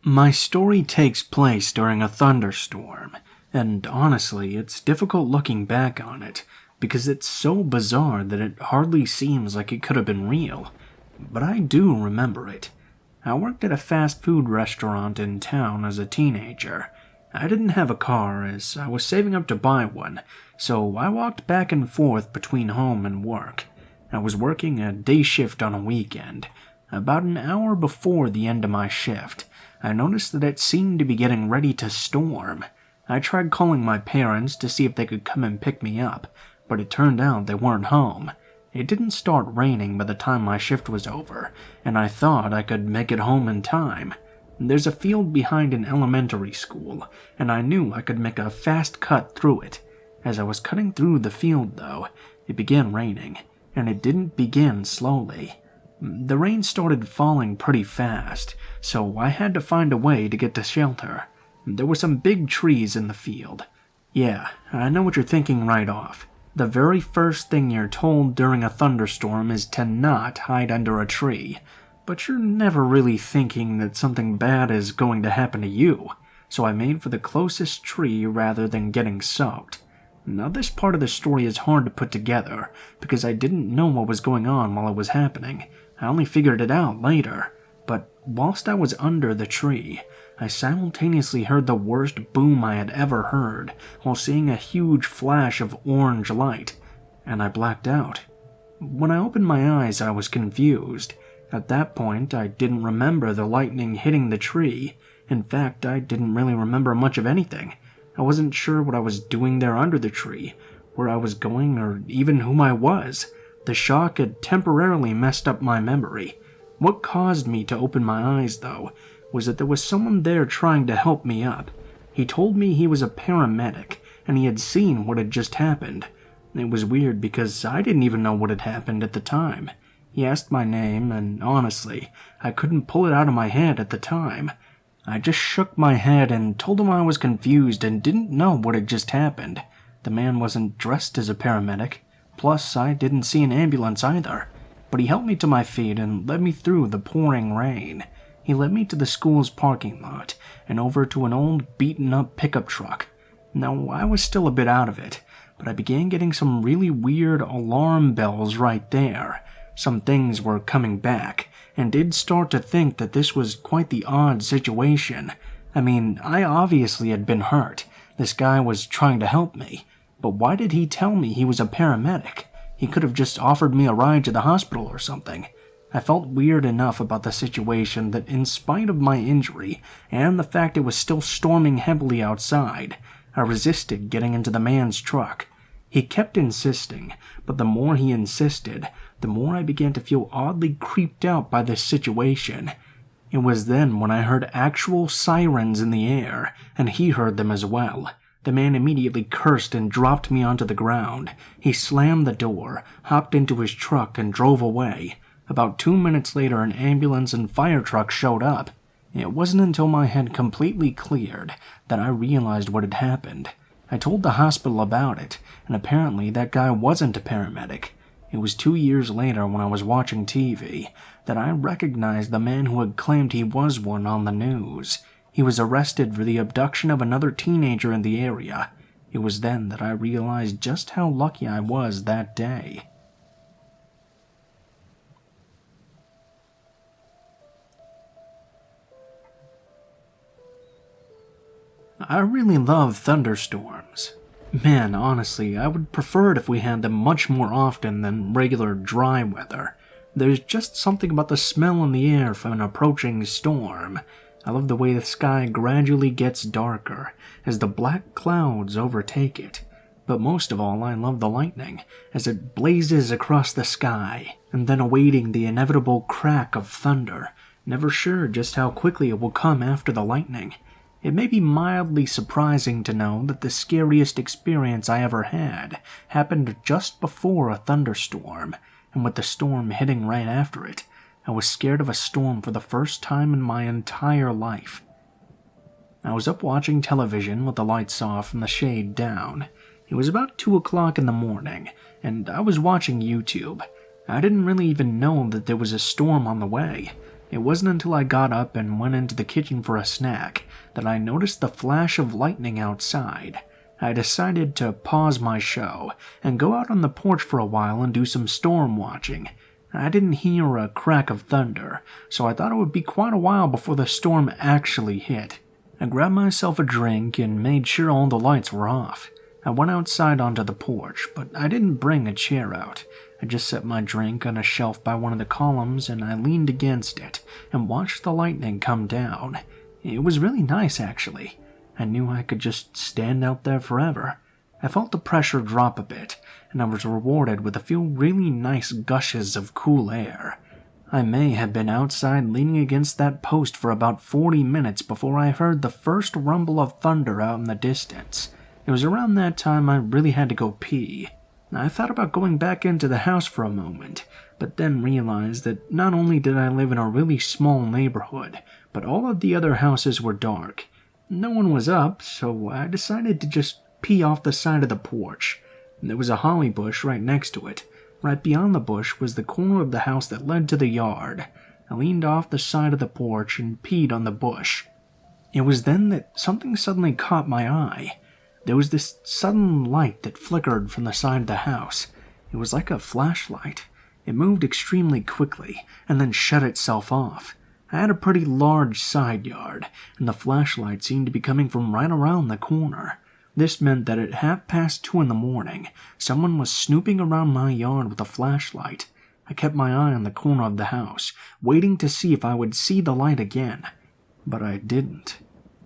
My story takes place during a thunderstorm, and honestly, it's difficult looking back on it, because it's so bizarre that it hardly seems like it could have been real. But I do remember it. I worked at a fast food restaurant in town as a teenager. I didn't have a car as I was saving up to buy one, so I walked back and forth between home and work. I was working a day shift on a weekend. About an hour before the end of my shift, I noticed that it seemed to be getting ready to storm. I tried calling my parents to see if they could come and pick me up, but it turned out they weren't home. It didn't start raining by the time my shift was over, and I thought I could make it home in time. There's a field behind an elementary school, and I knew I could make a fast cut through it. As I was cutting through the field, though, it began raining, and it didn't begin slowly. The rain started falling pretty fast, so I had to find a way to get to shelter. There were some big trees in the field. Yeah, I know what you're thinking right off. The very first thing you're told during a thunderstorm is to not hide under a tree. But you're never really thinking that something bad is going to happen to you, so I made for the closest tree rather than getting soaked. Now this part of the story is hard to put together, because I didn't know what was going on while it was happening. I only figured it out later. But whilst I was under the tree, I simultaneously heard the worst boom I had ever heard, while seeing a huge flash of orange light, and I blacked out. When I opened my eyes, I was confused. At that point, I didn't remember the lightning hitting the tree. In fact, I didn't really remember much of anything. I wasn't sure what I was doing there under the tree, where I was going, or even who I was. The shock had temporarily messed up my memory. What caused me to open my eyes, though, was that there was someone there trying to help me up. He told me he was a paramedic, and he had seen what had just happened. It was weird because I didn't even know what had happened at the time. He asked my name, and honestly, I couldn't pull it out of my head at the time. I just shook my head and told him I was confused and didn't know what had just happened. The man wasn't dressed as a paramedic. Plus, I didn't see an ambulance either. But he helped me to my feet and led me through the pouring rain. He led me to the school's parking lot and over to an old beaten-up pickup truck. Now, I was still a bit out of it, but I began getting some really weird alarm bells right there. Some things were coming back, and did start to think that this was quite the odd situation. I mean, I obviously had been hurt. This guy was trying to help me. But why did he tell me he was a paramedic? He could have just offered me a ride to the hospital or something. I felt weird enough about the situation that in spite of my injury, and the fact it was still storming heavily outside, I resisted getting into the man's truck. He kept insisting, but the more he insisted, the more I began to feel oddly creeped out by this situation. It was then when I heard actual sirens in the air, and he heard them as well. The man immediately cursed and dropped me onto the ground. He slammed the door, hopped into his truck, and drove away. About 2 minutes later, an ambulance and fire truck showed up. It wasn't until my head completely cleared that I realized what had happened. I told the hospital about it, and apparently that guy wasn't a paramedic. It was 2 years later when I was watching TV that I recognized the man who had claimed he was one on the news. He was arrested for the abduction of another teenager in the area. It was then that I realized just how lucky I was that day. I really love thunderstorms. Man, honestly, I would prefer it if we had them much more often than regular dry weather. There's just something about the smell in the air from an approaching storm. I love the way the sky gradually gets darker as the black clouds overtake it. But most of all, I love the lightning as it blazes across the sky, and then awaiting the inevitable crack of thunder, never sure just how quickly it will come after the lightning. It may be mildly surprising to know that the scariest experience I ever had happened just before a thunderstorm, and with the storm hitting right after it, I was scared of a storm for the first time in my entire life. I was up watching television with the lights off and the shade down. It was about 2 o'clock in the morning, and I was watching YouTube. I didn't really even know that there was a storm on the way. It wasn't until I got up and went into the kitchen for a snack that I noticed the flash of lightning outside. I decided to pause my show and go out on the porch for a while and do some storm watching. I didn't hear a crack of thunder, so I thought it would be quite a while before the storm actually hit. I grabbed myself a drink and made sure all the lights were off. I went outside onto the porch, but I didn't bring a chair out. I just set my drink on a shelf by one of the columns and I leaned against it and watched the lightning come down. It was really nice, actually. I knew I could just stand out there forever. I felt the pressure drop a bit, and I was rewarded with a few really nice gushes of cool air. I may have been outside leaning against that post for about 40 minutes before I heard the first rumble of thunder out in the distance. It was around that time I really had to go pee. I thought about going back into the house for a moment, but then realized that not only did I live in a really small neighborhood, but all of the other houses were dark. No one was up, so I decided to just pee off the side of the porch. There was a holly bush right next to it. Right beyond the bush was the corner of the house that led to the yard. I leaned off the side of the porch and peed on the bush. It was then that something suddenly caught my eye. There was this sudden light that flickered from the side of the house. It was like a flashlight. It moved extremely quickly and then shut itself off. I had a pretty large side yard, and the flashlight seemed to be coming from right around the corner. This meant that at 2:30 in the morning, someone was snooping around my yard with a flashlight. I kept my eye on the corner of the house, waiting to see if I would see the light again. But I didn't.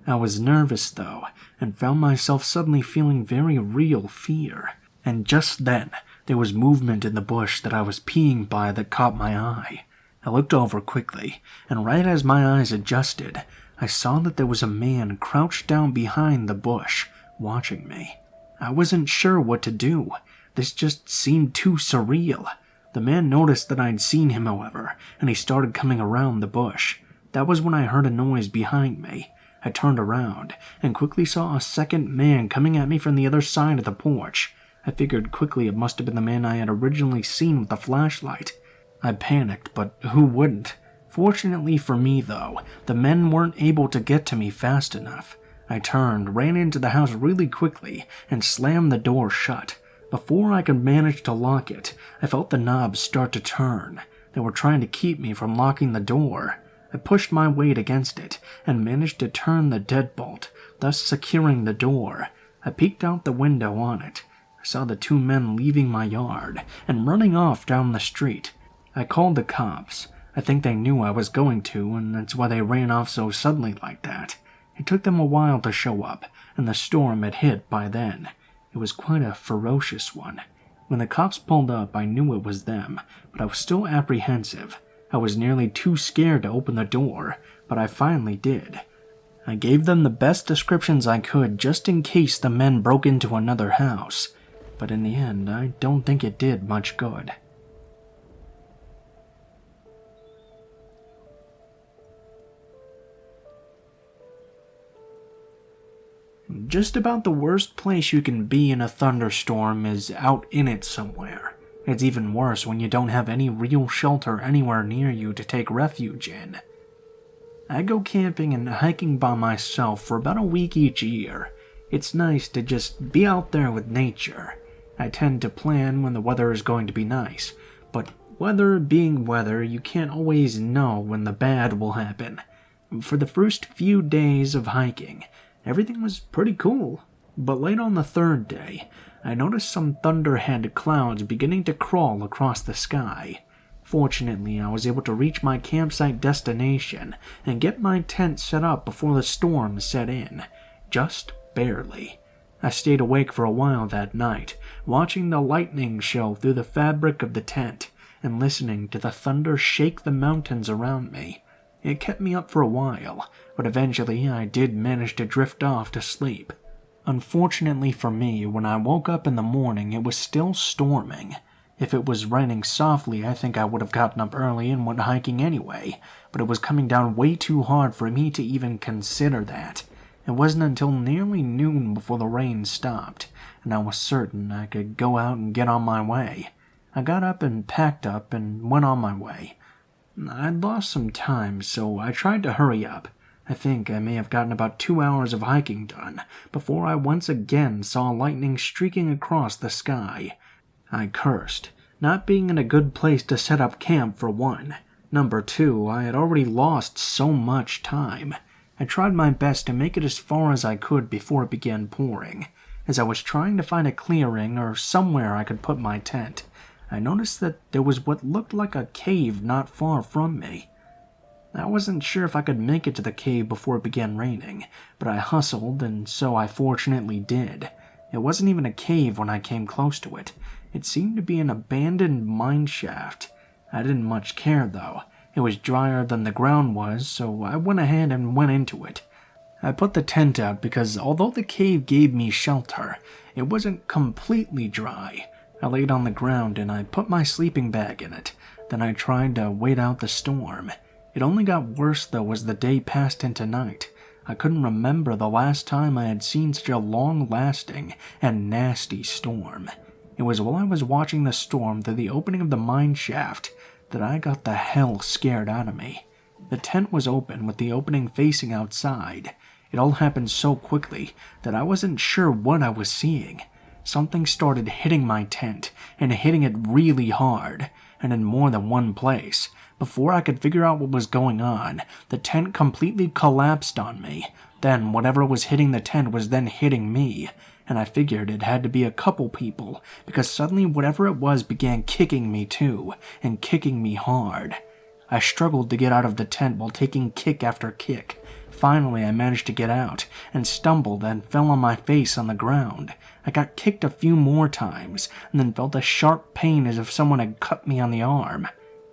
I was nervous, though, and found myself suddenly feeling very real fear. And just then, there was movement in the bush that I was peeing by that caught my eye. I looked over quickly, and right as my eyes adjusted, I saw that there was a man crouched down behind the bush, watching me. I wasn't sure what to do. This just seemed too surreal. The man noticed that I'd seen him, however, and he started coming around the bush. That was when I heard a noise behind me. I turned around and quickly saw a second man coming at me from the other side of the porch. I figured quickly it must have been the man I had originally seen with the flashlight. I panicked, but who wouldn't? Fortunately for me, though, the men weren't able to get to me fast enough. I turned, ran into the house really quickly, and slammed the door shut. Before I could manage to lock it, I felt the knobs start to turn. They were trying to keep me from locking the door. I pushed my weight against it and managed to turn the deadbolt, thus securing the door. I peeked out the window on it. I saw the two men leaving my yard and running off down the street. I called the cops. I think they knew I was going to, and that's why they ran off so suddenly like that. It took them a while to show up, and the storm had hit by then. It was quite a ferocious one. When the cops pulled up, I knew it was them, but I was still apprehensive. I was nearly too scared to open the door, but I finally did. I gave them the best descriptions I could just in case the men broke into another house, but in the end, I don't think it did much good. Just about the worst place you can be in a thunderstorm is out in it somewhere. It's even worse when you don't have any real shelter anywhere near you to take refuge in. I go camping and hiking by myself for about a week each year. It's nice to just be out there with nature. I tend to plan when the weather is going to be nice, but weather being weather, you can't always know when the bad will happen. For the first few days of hiking, everything was pretty cool, but late on the third day, I noticed some thunderhead clouds beginning to crawl across the sky. Fortunately, I was able to reach my campsite destination and get my tent set up before the storm set in. Just barely. I stayed awake for a while that night, watching the lightning show through the fabric of the tent and listening to the thunder shake the mountains around me. It kept me up for a while, but eventually I did manage to drift off to sleep. Unfortunately for me, when I woke up in the morning, it was still storming. If it was raining softly, I think I would have gotten up early and went hiking anyway, but it was coming down way too hard for me to even consider that. It wasn't until nearly noon before the rain stopped, and I was certain I could go out and get on my way. I got up and packed up and went on my way. I'd lost some time, so I tried to hurry up. I think I may have gotten about 2 hours of hiking done before I once again saw lightning streaking across the sky. I cursed, not being in a good place to set up camp for one. Number two, I had already lost so much time. I tried my best to make it as far as I could before it began pouring. As I was trying to find a clearing or somewhere I could put my tent, I noticed that there was what looked like a cave not far from me. I wasn't sure if I could make it to the cave before it began raining, but I hustled, and so I fortunately did. It wasn't even a cave when I came close to it. It seemed to be an abandoned mine shaft. I didn't much care, though. It was drier than the ground was, so I went ahead and went into it. I put the tent out because although the cave gave me shelter, it wasn't completely dry. I laid on the ground and I put my sleeping bag in it. Then I tried to wait out the storm. It only got worse though as the day passed into night. I couldn't remember the last time I had seen such a long-lasting and nasty storm. It was while I was watching the storm through the opening of the mine shaft that I got the hell scared out of me. The tent was open with the opening facing outside. It all happened so quickly that I wasn't sure what I was seeing. Something started hitting my tent, and hitting it really hard, and in more than one place. Before I could figure out what was going on, the tent completely collapsed on me. Then whatever was hitting the tent was then hitting me, and I figured it had to be a couple people, because suddenly whatever it was began kicking me too, and kicking me hard. I struggled to get out of the tent while taking kick after kick. Finally, I managed to get out, and stumbled and fell on my face on the ground. I got kicked a few more times, and then felt a sharp pain as if someone had cut me on the arm.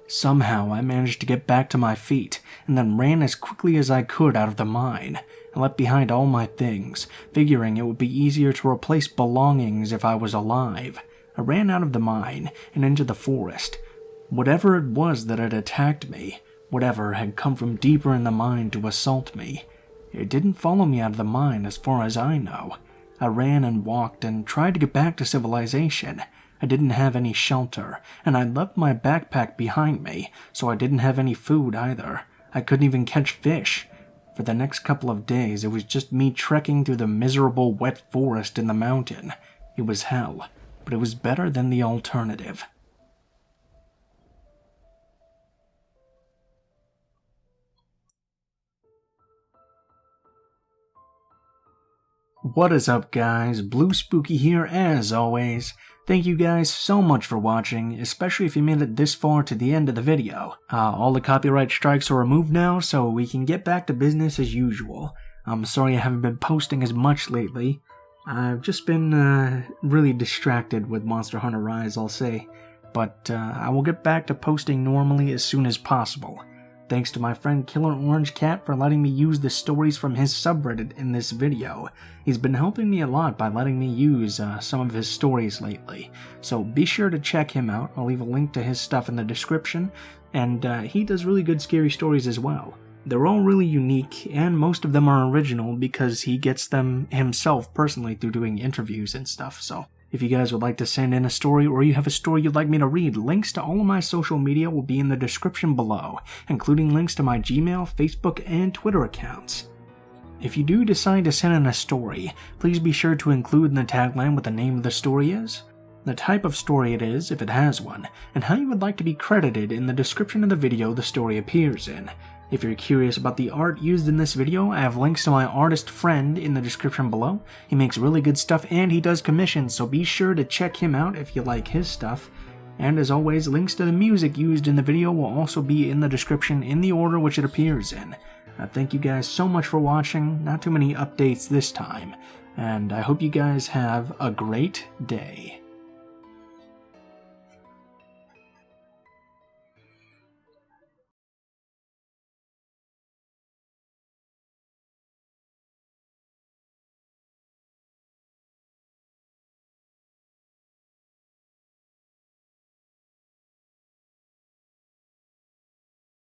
Somehow, I managed to get back to my feet, and then ran as quickly as I could out of the mine. I left behind all my things, figuring it would be easier to replace belongings if I was alive. I ran out of the mine, and into the forest. Whatever it was that had attacked me, whatever had come from deeper in the mine to assault me, it didn't follow me out of the mine as far as I know. I ran and walked and tried to get back to civilization. I didn't have any shelter, and I'd left my backpack behind me, so I didn't have any food either. I couldn't even catch fish. For the next couple of days, it was just me trekking through the miserable wet forest in the mountain. It was hell, but it was better than the alternative. What is up, guys? Blue Spooky here as always. Thank you guys so much for watching, especially if you made it this far to the end of the video. All the copyright strikes are removed now, so we can get back to business as usual. I'm sorry I haven't been posting as much lately. I've just been really distracted with Monster Hunter Rise, I'll say. But I will get back to posting normally as soon as possible. Thanks to my friend KillerOrangeCat for letting me use the stories from his subreddit in this video. He's been helping me a lot by letting me use some of his stories lately, so be sure to check him out. I'll leave a link to his stuff in the description, and he does really good scary stories as well. They're all really unique, and most of them are original because he gets them himself personally through doing interviews and stuff, so if you guys would like to send in a story or you have a story you'd like me to read, links to all of my social media will be in the description below, including links to my Gmail, Facebook, and Twitter accounts. If you do decide to send in a story, please be sure to include in the tagline what the name of the story is, the type of story it is, if it has one, and how you would like to be credited in the description of the video the story appears in. If you're curious about the art used in this video, I have links to my artist friend in the description below. He makes really good stuff and he does commissions, so be sure to check him out if you like his stuff. And as always, links to the music used in the video will also be in the description in the order which it appears in. Thank you guys so much for watching, not too many updates this time, and I hope you guys have a great day.